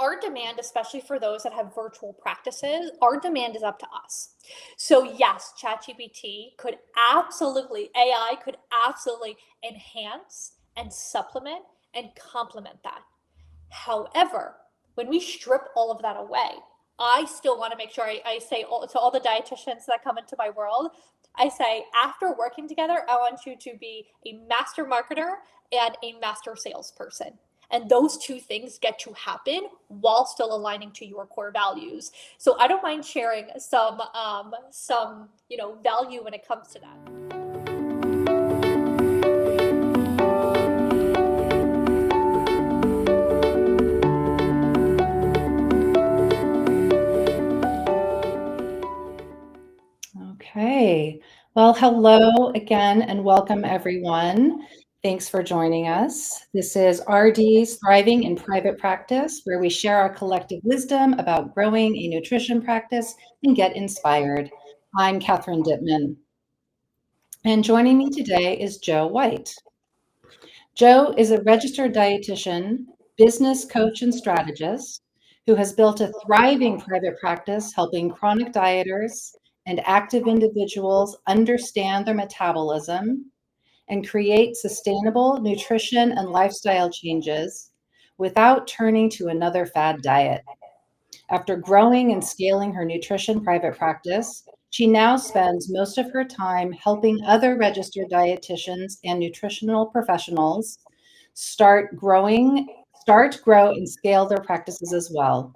our demand, especially for those that have virtual practices, our demand is up to us. So yes, ChatGPT could absolutely, AI could absolutely enhance and supplement and complement that. However, when we strip all of that away, I still want to make sure I say to all the dietitians that come into my world, I say, after working together, I want you to be a master marketer and a master salesperson. And those two things get to happen while still aligning to your core values. So I don't mind sharing some value when it comes to that. Okay. Well, hello again and welcome everyone. Thanks for joining us. This is RDs Thriving in Private Practice, where we share our collective wisdom about growing a nutrition practice and get inspired. I'm Catherine Dittman. And joining me today is Joe White. Joe is a registered dietitian, business coach, and strategist who has built a thriving private practice helping chronic dieters and active individuals understand their metabolism and create sustainable nutrition and lifestyle changes without turning to another fad diet. After growing and scaling her nutrition private practice, she now spends most of her time helping other registered dietitians and nutritional professionals grow, and scale their practices as well.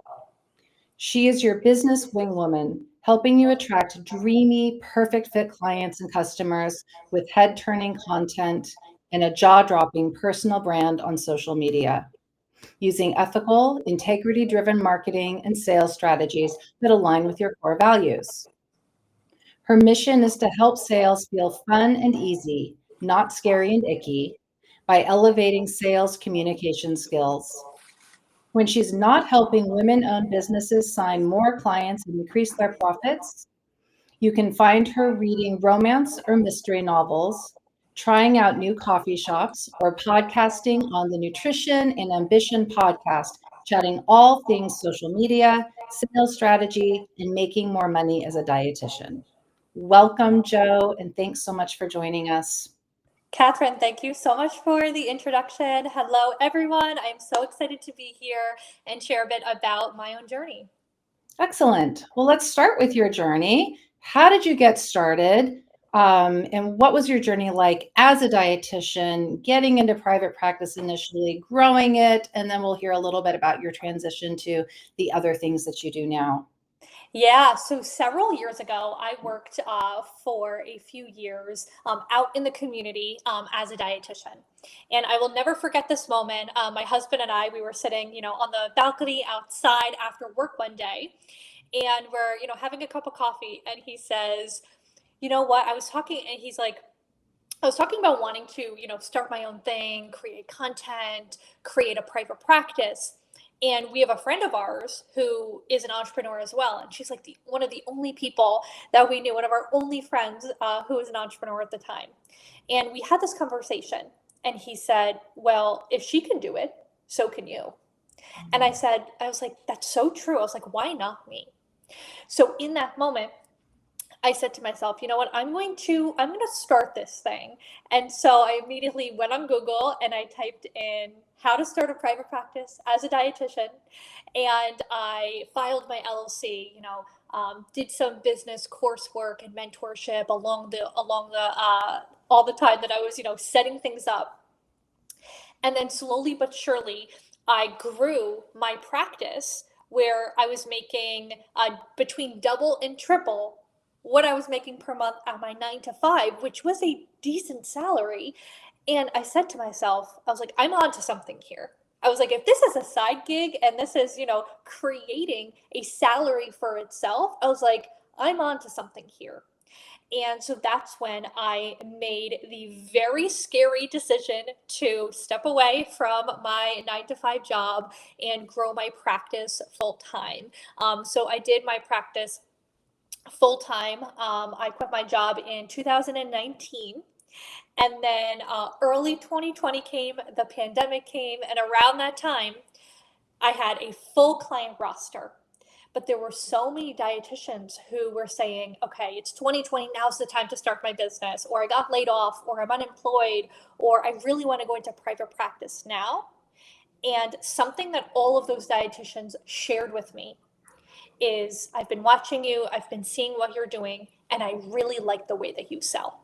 She is your business wingwoman, helping you attract dreamy, perfect fit clients and customers with head-turning content and a jaw-dropping personal brand on social media, using ethical, integrity-driven marketing and sales strategies that align with your core values. Her mission is to help sales feel fun and easy, not scary and icky, by elevating sales communication skills. When she's not helping women-owned businesses sign more clients and increase their profits, you can find her reading romance or mystery novels, trying out new coffee shops, or podcasting on the Nutrition and Ambition podcast, chatting all things social media, sales strategy, and making more money as a dietitian. Welcome, Joe, and thanks so much for joining us. Catherine, thank you so much for the introduction. Hello, everyone. I'm so excited to be here and share a bit about my own journey. Excellent. Well, let's start with your journey. How did you get started? And what was your journey like as a dietitian, getting into private practice initially, growing it, and then we'll hear a little bit about your transition to the other things that you do now. Yeah, so several years ago, I worked for a few years out in the community as a dietitian. And I will never forget this moment. My husband and I, we were sitting, on the balcony outside after work one day, and we're, having a cup of coffee. And he says, you know what, I was talking, and he's like, I was talking about wanting to, start my own thing, create content, create a private practice. And we have a friend of ours who is an entrepreneur as well. And she's like one of the only people that we knew, one of our only friends who was an entrepreneur at the time. And we had this conversation. And he said, well, if she can do it, so can you. And I was like, that's so true. I was like, why not me? So in that moment, I said to myself, you know what, I'm going to start this thing. And so I immediately went on Google and I typed in how to start a private practice as a dietitian. And I filed my LLC, did some business coursework and mentorship along the all the time that I was, setting things up. And then slowly but surely, I grew my practice where I was making between double and triple what I was making per month at my 9 to 5, which was a decent salary. And I said to myself, I was like, I'm on to something here. I was like, if this is a side gig and this is, creating a salary for itself, I was like, I'm on to something here. And so that's when I made the very scary decision to step away from my 9 to 5 job and grow my practice full time. So I did my practice full time. I quit my job in 2019. And then early 2020 came, the pandemic came, and around that time, I had a full client roster. But there were so many dietitians who were saying, okay, it's 2020, now's the time to start my business, or I got laid off, or I'm unemployed, or I really want to go into private practice now. And something that all of those dietitians shared with me is, I've been watching you, I've been seeing what you're doing, and I really like the way that you sell.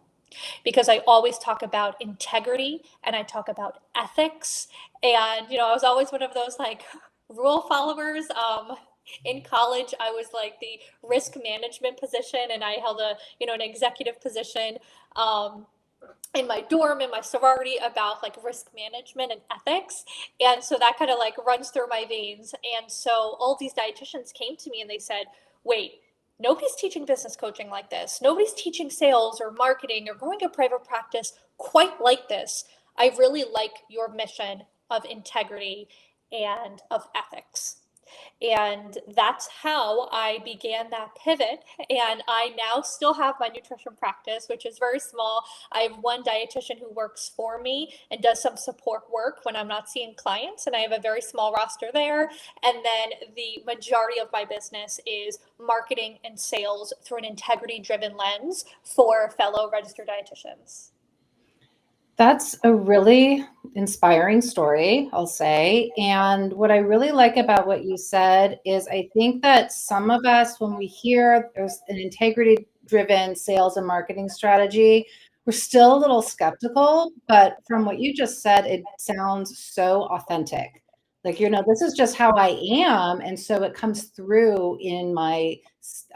Because I always talk about integrity and I talk about ethics. And, I was always one of those like rule followers. In college, I was like the risk management position, and I held an executive position. In my dorm, in my sorority, about like risk management and ethics. And so that kind of like runs through my veins. And so all these dietitians came to me and they said, wait, nobody's teaching business coaching like this. Nobody's teaching sales or marketing or growing a private practice quite like this. I really like your mission of integrity and of ethics. And that's how I began that pivot. And I now still have my nutrition practice, which is very small. I have one dietitian who works for me and does some support work when I'm not seeing clients. And I have a very small roster there. And then the majority of my business is marketing and sales through an integrity-driven lens for fellow registered dietitians. That's a really inspiring story, I'll say. And what I really like about what you said is I think that some of us, when we hear there's an integrity-driven sales and marketing strategy, we're still a little skeptical. But from what you just said, it sounds so authentic. Like, this is just how I am. And so it comes through in my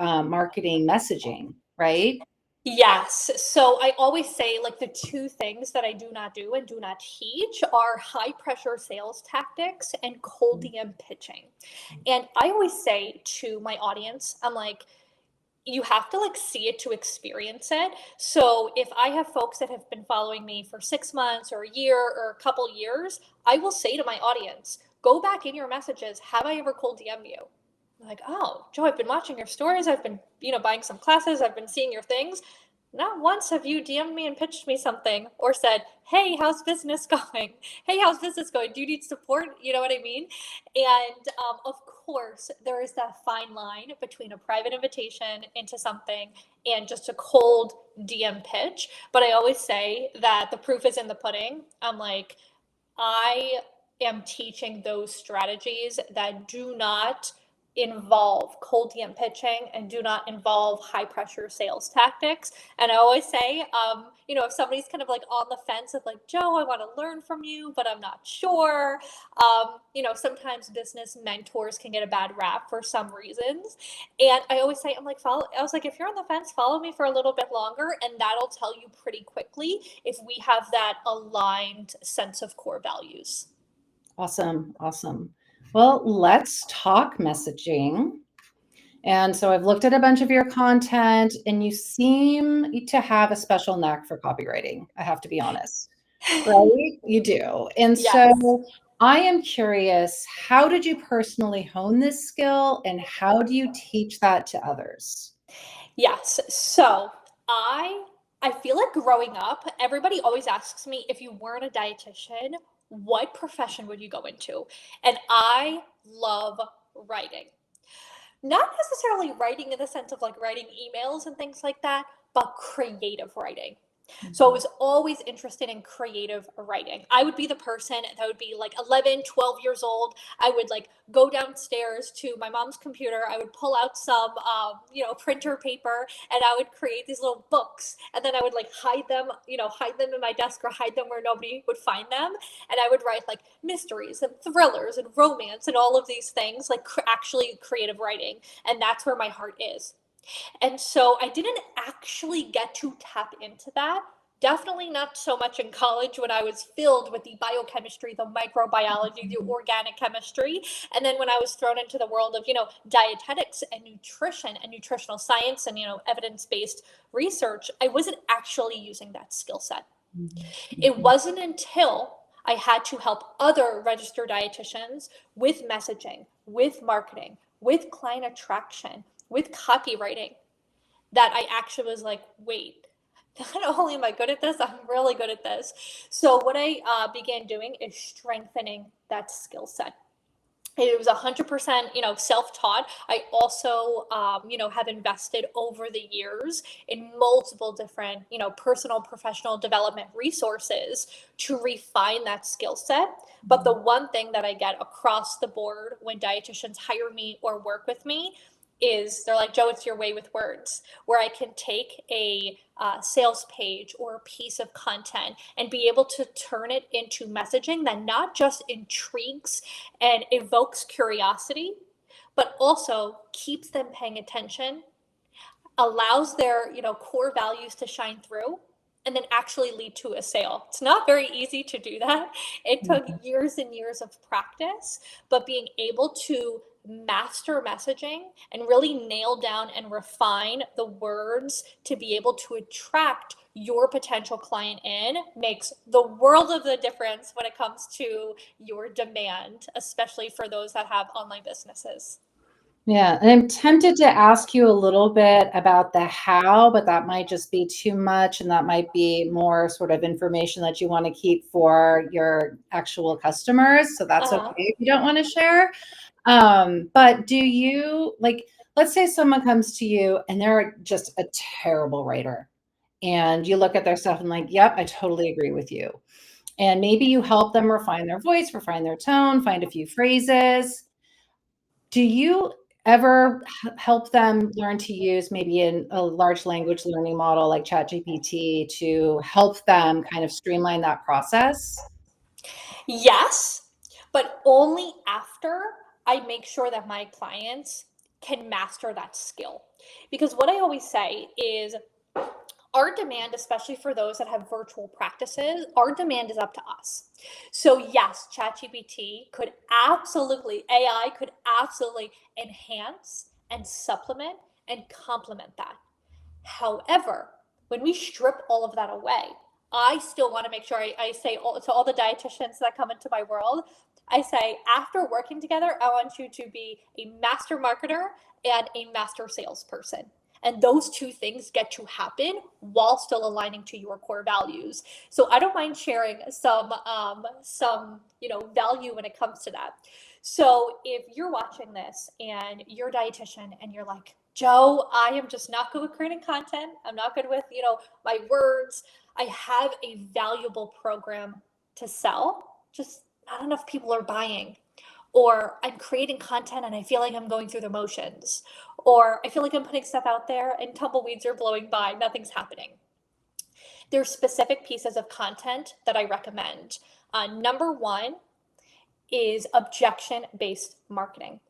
marketing messaging, right? Yes. So I always say, like, the two things that I do not do and do not teach are high pressure sales tactics and cold DM pitching. And I always say to my audience, I'm like, you have to like see it to experience it. So if I have folks that have been following me for 6 months or a year or a couple years, I will say to my audience, go back in your messages. Have I ever cold DM you? Like, oh, Joe, I've been watching your stories. I've been, buying some classes. I've been seeing your things. Not once have you DM'd me and pitched me something or said, hey, how's business going? Hey, how's business going? Do you need support? You know what I mean? And of course, there is that fine line between a private invitation into something and just a cold DM pitch. But I always say that the proof is in the pudding. I'm like, I am teaching those strategies that do not involve cold DM pitching and do not involve high pressure sales tactics. And I always say, if somebody's kind of like on the fence of like, Joe, I want to learn from you, but I'm not sure. Sometimes business mentors can get a bad rap for some reasons. And I always say, if you're on the fence, follow me for a little bit longer, and that'll tell you pretty quickly if we have that aligned sense of core values. Awesome. Awesome. Well, let's talk messaging. And so I've looked at a bunch of your content, and you seem to have a special knack for copywriting. I have to be honest, right? You do. And Yes. so I am curious, how did you personally hone this skill, and how do you teach that to others? Yes. So I feel like growing up, everybody always asks me, if you weren't a dietitian, what profession would you go into? And I love writing. Not necessarily writing in the sense of like writing emails and things like that, but creative writing. So I was always interested in creative writing. I would be the person that would be like 11, 12 years old. I would like go downstairs to my mom's computer. I would pull out some, printer paper, and I would create these little books. And then I would like hide them in my desk or hide them where nobody would find them. And I would write like mysteries and thrillers and romance and all of these things, like actually creative writing. And that's where my heart is. And so I didn't actually get to tap into that. Definitely not so much in college when I was filled with the biochemistry, the microbiology, the organic chemistry. And then when I was thrown into the world of, dietetics and nutrition and nutritional science and, evidence-based research, I wasn't actually using that skill set. It wasn't until I had to help other registered dietitians with messaging, with marketing, with client attraction, with copywriting, that I actually was like, wait, not only am I good at this, I'm really good at this. So what I began doing is strengthening that skill set. It was 100%, self-taught. I also, have invested over the years in multiple different, personal professional development resources to refine that skill set. But the one thing that I get across the board when dietitians hire me or work with me is they're like, Joe, it's your way with words, where I can take a sales page or a piece of content and be able to turn it into messaging that not just intrigues and evokes curiosity, but also keeps them paying attention, allows their core values to shine through, and then actually lead to a sale. It's not very easy to do that. It took years and years of practice, but being able to master messaging and really nail down and refine the words to be able to attract your potential client in makes the world of the difference when it comes to your demand, especially for those that have online businesses. Yeah, and I'm tempted to ask you a little bit about the how, but that might just be too much, and that might be more sort of information that you want to keep for your actual customers. So that's okay if you don't want to share. But do you like, let's say someone comes to you and they're just a terrible writer, and you look at their stuff and like, yep, I totally agree with you. And maybe you help them refine their voice, refine their tone, find a few phrases. Do you ever help them learn to use maybe a large language learning model like ChatGPT to help them kind of streamline that process? Yes, but only after I make sure that my clients can master that skill. Because what I always say is our demand, especially for those that have virtual practices, our demand is up to us. So yes, ChatGPT could absolutely, AI could absolutely enhance and supplement and complement that. However, when we strip all of that away, I still want to make sure I say to all the dietitians that come into my world, I say, after working together, I want you to be a master marketer and a master salesperson. And those two things get to happen while still aligning to your core values. So I don't mind sharing some value when it comes to that. So if you're watching this and you're a dietitian and you're like, Joe, I am just not good with creating content. I'm not good with, my words. I have a valuable program to sell. Just not enough people are buying. Or I'm creating content and I feel like I'm going through the motions. Or I feel like I'm putting stuff out there and tumbleweeds are blowing by. Nothing's happening. There's specific pieces of content that I recommend. Number one is objection-based marketing.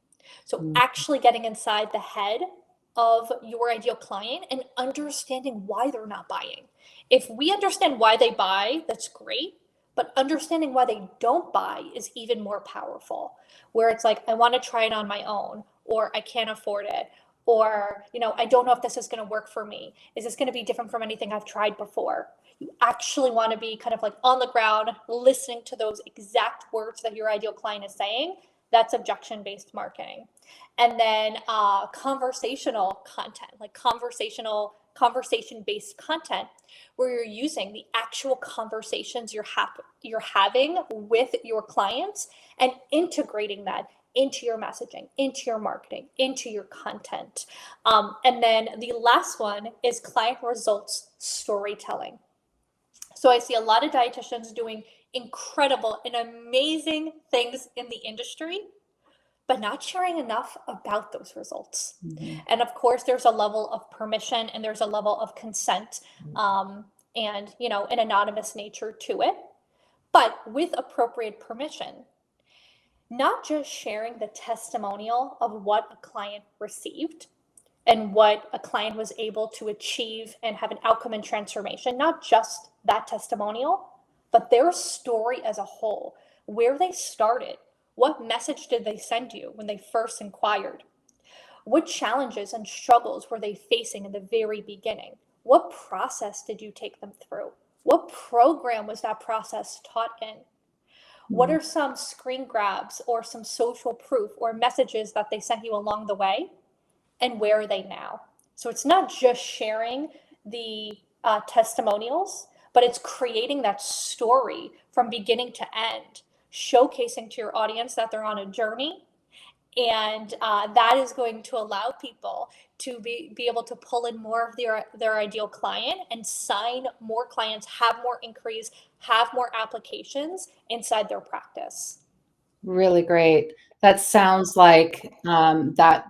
So actually getting inside the head of your ideal client and understanding why they're not buying. If we understand why they buy, that's great. But understanding why they don't buy is even more powerful, where it's like, I want to try it on my own, or I can't afford it, or, I don't know if this is going to work for me. Is this going to be different from anything I've tried before? You actually want to be kind of like on the ground, listening to those exact words that your ideal client is saying. That's objection-based marketing. And then conversational content, like conversation-based content, where you're using the actual conversations you're having with your clients and integrating that into your messaging, into your marketing, into your content. And then the last one is client results storytelling. So I see a lot of dietitians doing incredible and amazing things in the industry, but not sharing enough about those results. And of course, there's a level of permission and there's a level of consent, and an anonymous nature to it. But with appropriate permission, not just sharing the testimonial of what a client received and what a client was able to achieve and have an outcome and transformation, not just that testimonial, but their story as a whole, where they started. What message did they send you when they first inquired? What challenges and struggles were they facing in the very beginning? What process did you take them through? What program was that process taught in? What are some screen grabs or some social proof or messages that they sent you along the way? And where are they now? So it's not just sharing the testimonials, but it's creating that story from beginning to end, showcasing to your audience that they're on a journey And that is going to allow people to be able to pull in more of their ideal client and sign more clients, have more inquiries, have more applications inside their practice. Really great. That sounds like that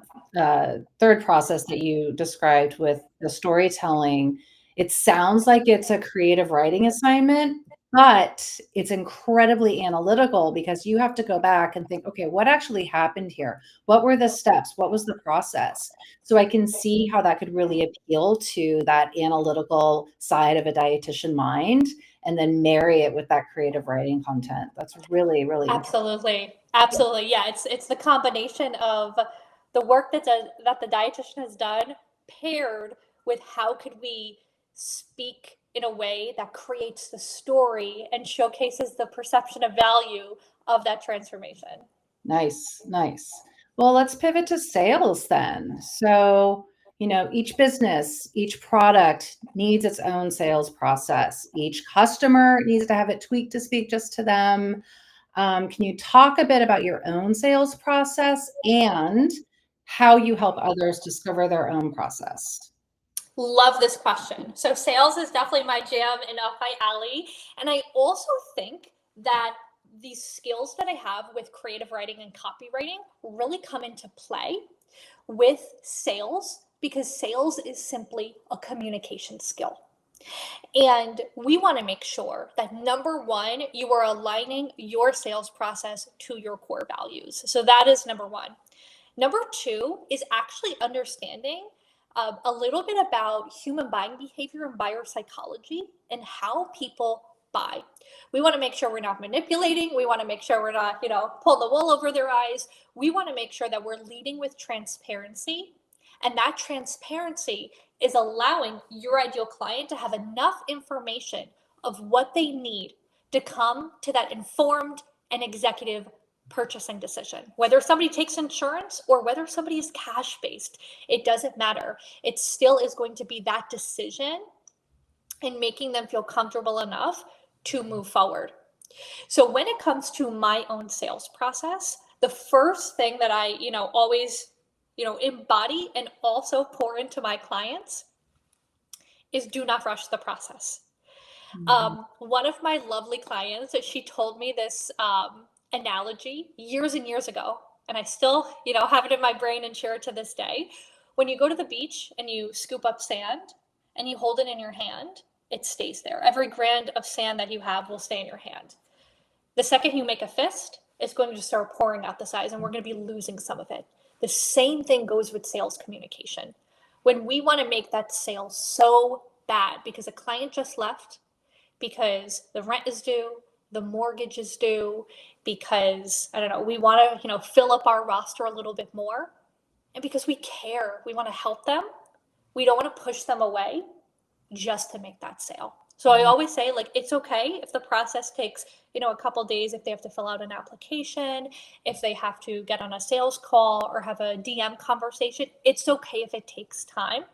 third process that you described with the storytelling. It sounds like it's a creative writing assignment, but it's incredibly analytical because you have to go back and think, okay, what actually happened here? What were the steps? What was the process? So I can see how that could really appeal to that analytical side of a dietitian mind and then marry it with that creative writing content. That's really, really interesting. Absolutely. Absolutely. Yeah, it's the combination of the work that the dietitian has done paired with how could we speak in a way that creates the story and showcases the perception of value of that transformation. Nice, nice. Well, let's pivot to sales then. So, each business, each product needs its own sales process. Each customer needs to have it tweaked to speak just to them. Can you talk a bit about your own sales process and how you help others discover their own process? Love this question. So sales is definitely my jam and up my alley. And I also think that these skills that I have with creative writing and copywriting really come into play with sales because sales is simply a communication skill. And we want to make sure that number one, you are aligning your sales process to your core values. So that is number one. Number two is actually understanding a little bit about human buying behavior and buyer psychology and how people buy. We want to make sure we're not manipulating. We want to make sure we're not, pulling the wool over their eyes. We want to make sure that we're leading with transparency. And that transparency is allowing your ideal client to have enough information of what they need to come to that informed and executive purchasing decision. Whether somebody takes insurance or whether somebody is cash based, it doesn't matter. It still is going to be that decision and making them feel comfortable enough to move forward. So when it comes to my own sales process, the first thing that I, always, embody and also pour into my clients is do not rush the process. One of my lovely clients, she told me this analogy years and years ago, and I still, have it in my brain and share it to this day. When you go to the beach and you scoop up sand and you hold it in your hand, it stays there. Every grain of sand that you have will stay in your hand. The second you make a fist, it's going to start pouring out the sides, and we're going to be losing some of it. The same thing goes with sales communication. When we want to make that sale so bad because a client just left, because the rent is due, the mortgage is due, because I don't know, we want to, fill up our roster a little bit more, and because we care, we want to help them. We don't want to push them away just to make that sale. So I always say, like, it's okay if the process takes, a couple days, if they have to fill out an application, if they have to get on a sales call or have a DM conversation, it's okay if it takes time.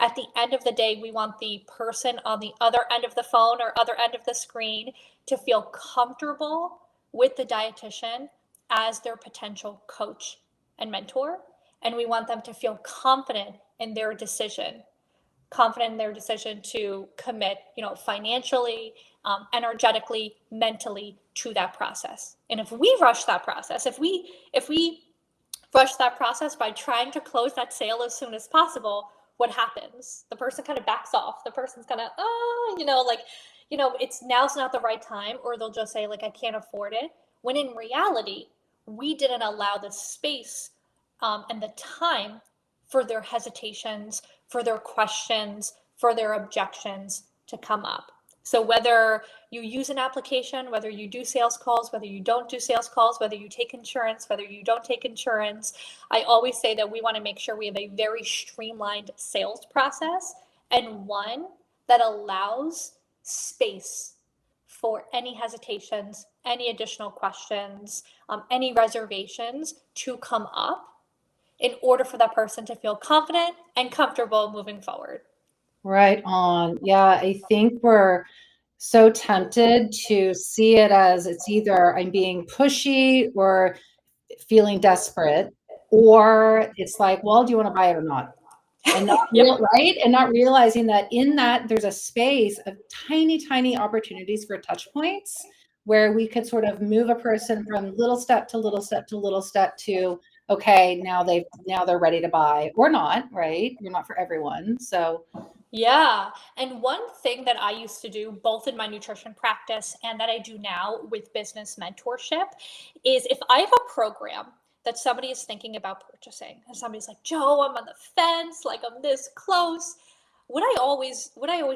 At the end of the day, we want the person on the other end of the phone or other end of the screen to feel comfortable with the dietitian as their potential coach and mentor. And we want them to feel confident in their decision to commit, financially, energetically, mentally to that process. And if we rush that process, if we rush that process by trying to close that sale as soon as possible, what happens? The person kind of backs off. The person's kind of, it's now's not the right time, or they'll just say, like, I can't afford it. When in reality, we didn't allow the space and the time for their hesitations, for their questions, for their objections to come up. So whether you use an application, whether you do sales calls, whether you don't do sales calls, whether you take insurance, whether you don't take insurance, I always say that we want to make sure we have a very streamlined sales process and one that allows space for any hesitations, any additional questions, any reservations to come up in order for that person to feel confident and comfortable moving forward. Right on. Yeah, I think we're so tempted to see it as it's either I'm being pushy or feeling desperate, or it's like, well, do you want to buy it or not? And not right? And not realizing that in that there's a space of tiny, tiny opportunities for touch points where we could sort of move a person from little step to little step to little step to, okay, now they're ready to buy or not, right? You're not for everyone. So yeah. And one thing that I used to do both in my nutrition practice and that I do now with business mentorship is if I have a program that somebody is thinking about purchasing and somebody's like, Joe, I'm on the fence, like I'm this close. What I always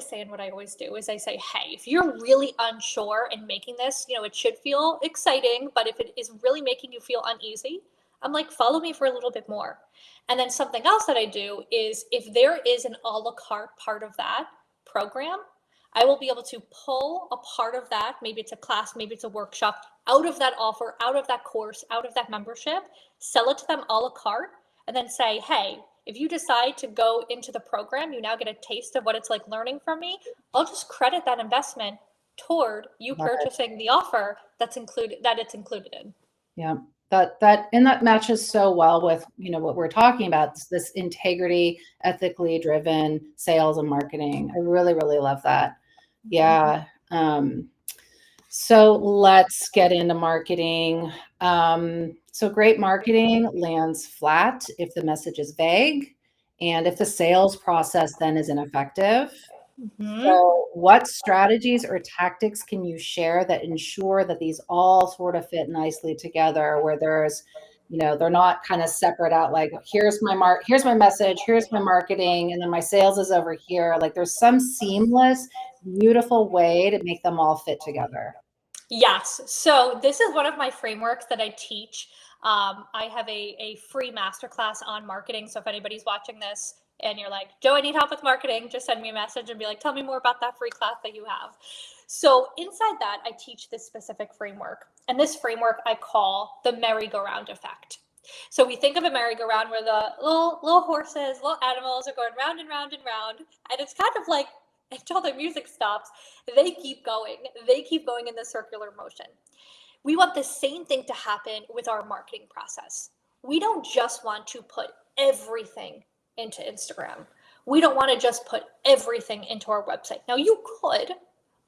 say and what I always do is I say, hey, if you're really unsure and making this, it should feel exciting, but if it is really making you feel uneasy, I'm like, follow me for a little bit more. And then something else that I do is if there is an a la carte part of that program, I will be able to pull a part of that, maybe it's a class, maybe it's a workshop, out of that offer, out of that course, out of that membership, sell it to them a la carte, and then say, hey, if you decide to go into the program, you now get a taste of what it's like learning from me. I'll just credit that investment toward you purchasing the offer that it's included in. Yeah. That matches so well with, what we're talking about, this integrity, ethically driven sales and marketing. I really, really love that. Yeah. So let's get into marketing. So great marketing lands flat if the message is vague and if the sales process then is ineffective. So what strategies or tactics can you share that ensure that these all sort of fit nicely together, where there's, they're not kind of separate out, like, here's my message, here's my marketing, and then my sales is over here. Like there's some seamless, beautiful way to make them all fit together. Yes. So this is one of my frameworks that I teach. I have a free masterclass on marketing. So if anybody's watching this and you're like, Joe, I need help with marketing, just send me a message and be like, tell me more about that free class that you have. So inside that, I teach this specific framework. And this framework I call the merry-go-round effect. So we think of a merry-go-round where the little horses, little animals are going round and round and round. And it's kind of like, until the music stops, they keep going. They keep going in the circular motion. We want the same thing to happen with our marketing process. We don't just want to put everything into Instagram. We don't want to just put everything into our website. Now you could,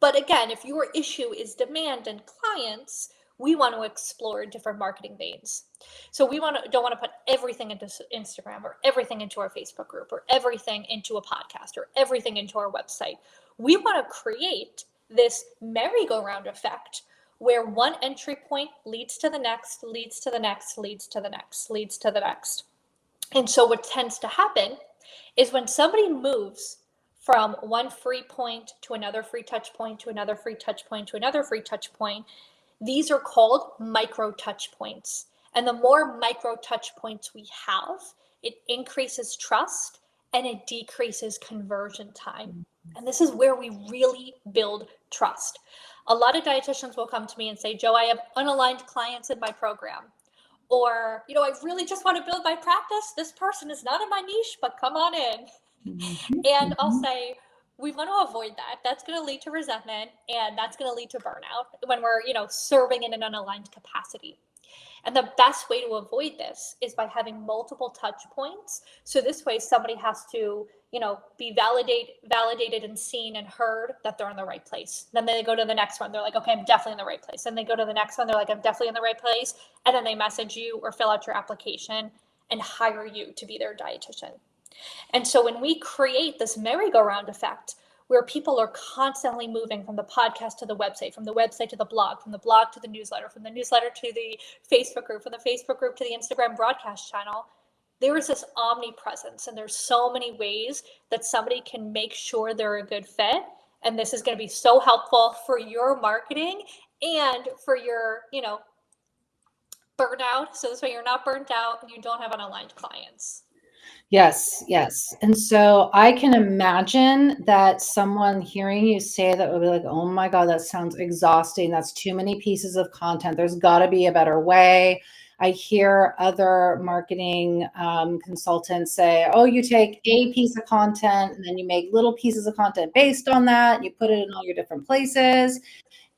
but again, if your issue is demand and clients, we want to explore different marketing veins. So we don't want to put everything into Instagram or everything into our Facebook group or everything into a podcast or everything into our website. We want to create this merry-go-round effect where one entry point leads to the next, leads to the next, leads to the next, leads to the next. And so what tends to happen is when somebody moves from one free point to another free touch point to another free touch point to another free touch point, these are called micro touch points. And the more micro touch points we have, it increases trust and it decreases conversion time. And this is where we really build trust. A lot of dietitians will come to me and say, Joe, I have unaligned clients in my program. Or, I really just want to build my practice. This person is not in my niche, but come on in. And I'll say, we want to avoid that. That's going to lead to resentment and that's going to lead to burnout when we're, serving in an unaligned capacity. And the best way to avoid this is by having multiple touch points. So this way somebody has to, be validated and seen and heard that they're in the right place. Then they go to the next one. They're like, okay, I'm definitely in the right place. And they go to the next one. They're like, I'm definitely in the right place. And then they message you or fill out your application and hire you to be their dietitian. And so when we create this merry-go-round effect, where people are constantly moving from the podcast to the website, from the website to the blog, from the blog to the newsletter, from the newsletter to the Facebook group, from the Facebook group to the Instagram broadcast channel, there is this omnipresence. And there's so many ways that somebody can make sure they're a good fit. And this is going to be so helpful for your marketing and for your, burnout. So this way you're not burnt out and you don't have unaligned clients. Yes. And so I can imagine that someone hearing you say that would be like, oh my God, that sounds exhausting. That's too many pieces of content. There's got to be a better way. I hear other marketing consultants say, oh, you take a piece of content and then you make little pieces of content based on that. And you put it in all your different places.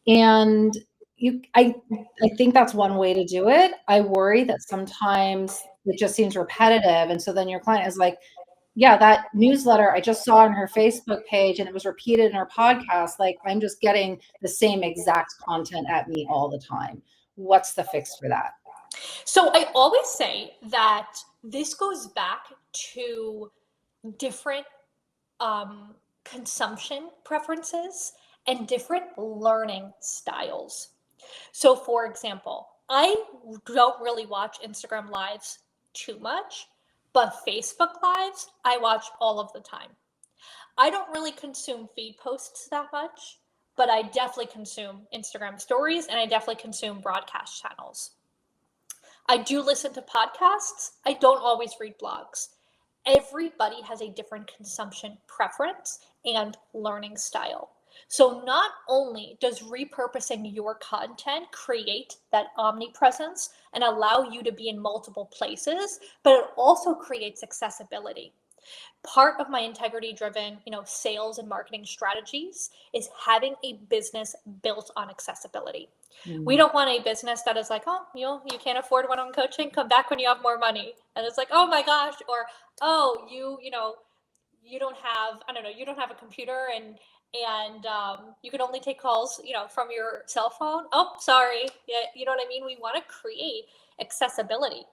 And I think that's one way to do it. I worry that sometimes it just seems repetitive. And so then your client is like, yeah, that newsletter I just saw on her Facebook page and it was repeated in her podcast. Like, I'm just getting the same exact content at me all the time. What's the fix for that? So I always say that this goes back to different consumption preferences and different learning styles. So, for example, I don't really watch Instagram lives too much, but Facebook lives I watch all of the time. I don't really consume feed posts that much, but I definitely consume Instagram stories and I definitely consume broadcast channels. I do listen to podcasts. I don't always read blogs. Everybody has a different consumption preference and learning style. So not only does repurposing your content create that omnipresence and allow you to be in multiple places, but it also creates accessibility. Part of my integrity driven, sales and marketing strategies is having a business built on accessibility. We don't want a business that is like, oh, you can't afford one-on-one coaching, come back when you have more money. And it's like, oh my gosh, or oh, you don't have, I don't know, you don't have a computer and you can only take calls, from your cell phone. Oh, sorry. Yeah, you know what I mean? We want to create accessibility.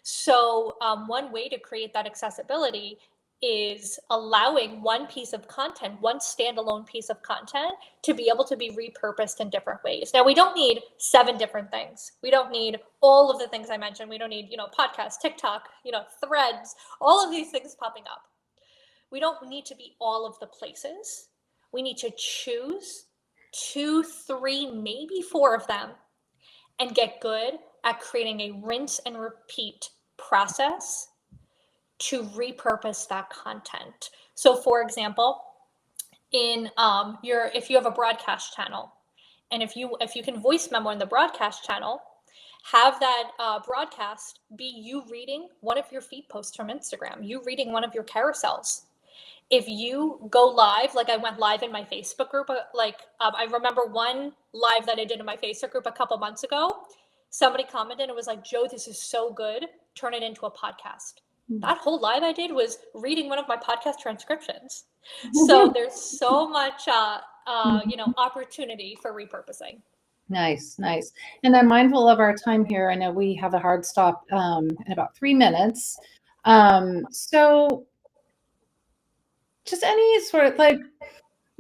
So one way to create that accessibility is allowing one piece of content, one standalone piece of content, to be able to be repurposed in different ways. Now, we don't need 7 different things. We don't need all of the things I mentioned. We don't need, podcasts, TikTok, threads, all of these things popping up. We don't need to be all of the places. We need to choose 2, 3, maybe 4 of them and get good at creating a rinse and repeat process to repurpose that content. So for example, in if you have a broadcast channel, and if you can voice memo in the broadcast channel, have that broadcast be you reading one of your feed posts from Instagram, you reading one of your carousels. If you go live, like I went live in my Facebook group, I remember one live that I did in my Facebook group a couple months ago. Somebody commented and was like, Joe, this is so good. Turn it into a podcast. That whole live I did was reading one of my podcast transcriptions. So there's so much, opportunity for repurposing. Nice, nice. And I'm mindful of our time here. I know we have a hard stop in about 3 minutes. So just any sort of I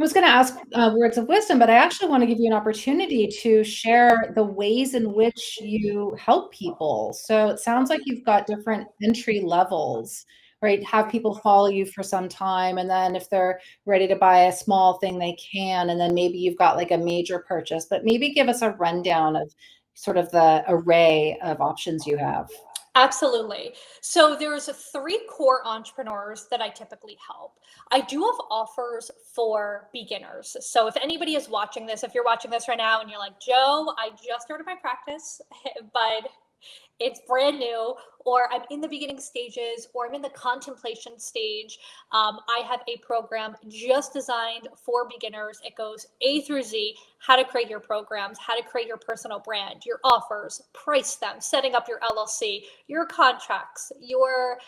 was going to ask words of wisdom, but I actually want to give you an opportunity to share the ways in which you help people. So it sounds like you've got different entry levels, right? Have people follow you for some time, and then if they're ready to buy a small thing, they can. And then maybe you've got like a major purchase, but maybe give us a rundown of sort of the array of options you have. Absolutely. So there's 3 core entrepreneurs that I typically help. I do have offers for beginners. So if anybody is watching this, if you're watching this right now and you're like, Joe, I just started my practice, but it's brand new, or I'm in the beginning stages, or I'm in the contemplation stage. I have a program just designed for beginners. It goes A through Z, how to create your programs, how to create your personal brand, your offers, price them, setting up your LLC, your contracts, your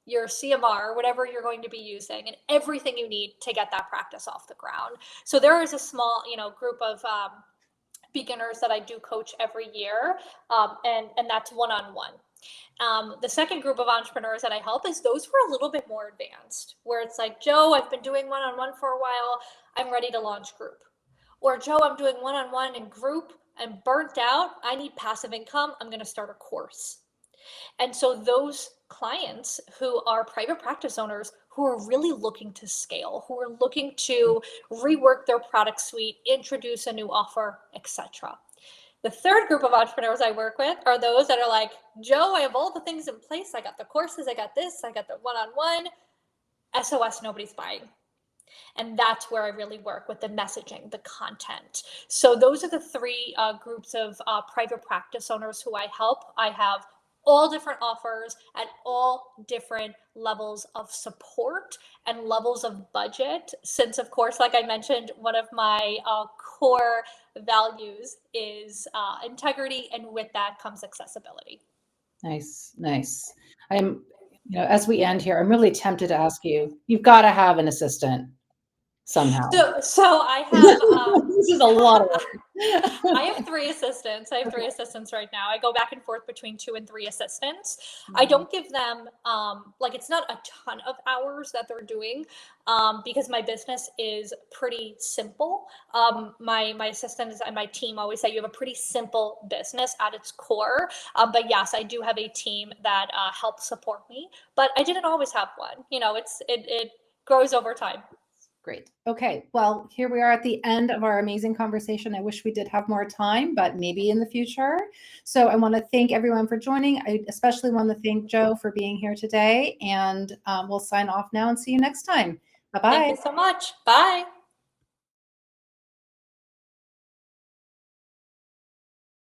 CMR, whatever you're going to be using, and everything you need to get that practice off the ground. So there is a small, group of beginners that I do coach every year, and that's one-on-one. The second group of entrepreneurs that I help is those who are a little bit more advanced, where it's like, Joe, I've been doing one-on-one for a while, I'm ready to launch group. Or Joe, I'm doing one-on-one and group, I'm burnt out, I need passive income, I'm going to start a course. And so those clients who are private practice owners who are really looking to scale, who are looking to rework their product suite, introduce a new offer, etc. The third group of entrepreneurs I work with are those that are like, Joe, I have all the things in place. I got the courses, I got this, I got the one-on-one. SOS, nobody's buying. And that's where I really work with the messaging, the content. So those are the 3 groups of private practice owners who I help. I have all different offers at all different levels of support and levels of budget. Since, of course, like I mentioned, one of my core values is integrity, and with that comes accessibility. Nice, nice. I'm, as we end here, I'm really tempted to ask you, you've got to have an assistant somehow. So I have This is a lot of work. I have 3 assistants. I have 3 assistants right now. I go back and forth between 2 and 3 assistants. I don't give them like, it's not a ton of hours that they're doing because my business is pretty simple. My assistants and my team always say you have a pretty simple business at its core. But yes, I do have a team that helps support me. But I didn't always have one. It grows over time. Great. Okay. Well, here we are at the end of our amazing conversation. I wish we did have more time, but maybe in the future. So I want to thank everyone for joining. I especially want to thank Joe for being here today, and we'll sign off now and see you next time. Bye-bye. Thank you so much. Bye.